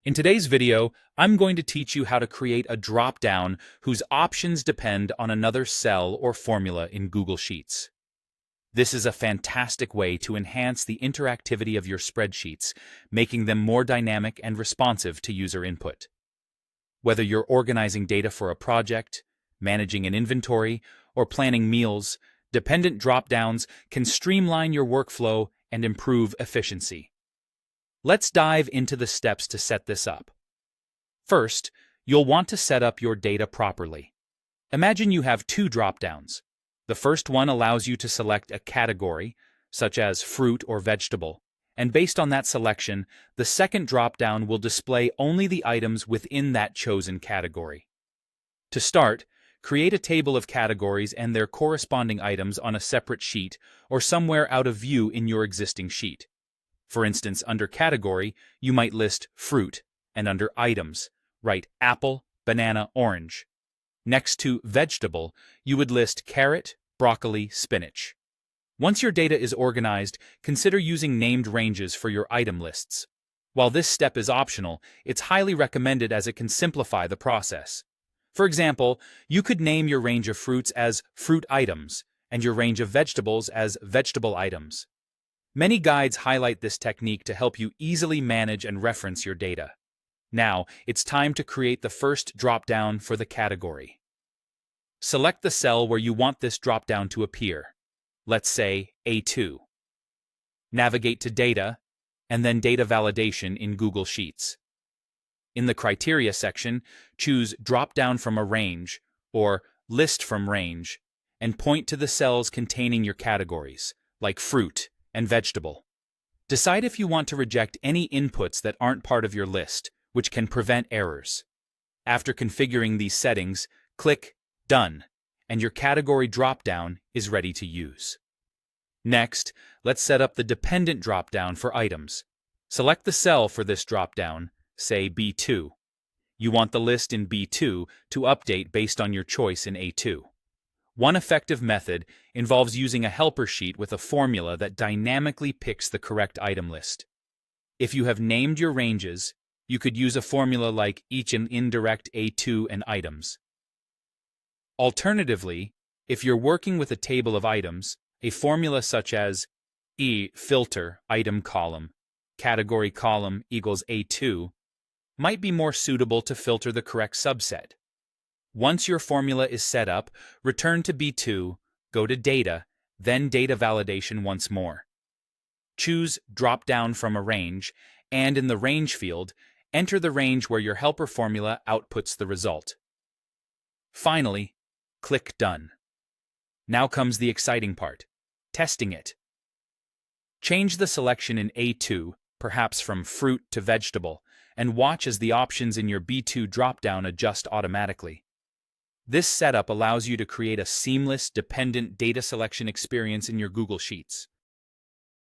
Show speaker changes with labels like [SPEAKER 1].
[SPEAKER 1] In today's video, I'm going to teach you how to create a drop-down whose options depend on another cell or formula in Google Sheets. This is a fantastic way to enhance the interactivity of your spreadsheets, making them more dynamic and responsive to user input. Whether you're organizing data for a project, managing an inventory, or planning meals, dependent drop-downs can streamline your workflow and improve efficiency. Let's dive into the steps to set this up. First, you'll want to set up your data properly. Imagine you have two drop-downs. The first one allows you to select a category, such as fruit or vegetable, and based on that selection, the second drop-down will display only the items within that chosen category. To start, create a table of categories and their corresponding items on a separate sheet or somewhere out of view in your existing sheet. For instance, under Category, you might list Fruit, and under Items, write Apple, Banana, Orange. Next to Vegetable, you would list Carrot, Broccoli, Spinach. Once your data is organized, consider using named ranges for your item lists. While this step is optional, it's highly recommended as it can simplify the process. For example, you could name your range of fruits as Fruit Items and your range of vegetables as Vegetable Items. Many guides highlight this technique to help you easily manage and reference your data. Now, it's time to create the first drop-down for the category. Select the cell where you want this drop-down to appear. Let's say A2. Navigate to Data, and then Data Validation in Google Sheets. In the Criteria section, choose Drop-down from a range, or List from range, and point to the cells containing your categories, like Fruit and Vegetable. Decide if you want to reject any inputs that aren't part of your list, which can prevent errors. After configuring these settings, click Done, and your category drop-down is ready to use. Next, let's set up the dependent drop-down for items. Select the cell for this drop-down, say B2. You want the list in B2 to update based on your choice in A2. One effective method involves using a helper sheet with a formula that dynamically picks the correct item list. If you have named your ranges, you could use a formula like each and indirect A2 and items. Alternatively, if you're working with a table of items, a formula such as filter item column, category column equals A2 might be more suitable to filter the correct subset. Once your formula is set up, return to B2, go to Data, then Data Validation once more. Choose Drop-down from a range, and in the Range field, enter the range where your helper formula outputs the result. Finally, click Done. Now comes the exciting part, testing it. Change the selection in A2, perhaps from Fruit to Vegetable, and watch as the options in your B2 drop-down adjust automatically. This setup allows you to create a seamless, dependent data selection experience in your Google Sheets.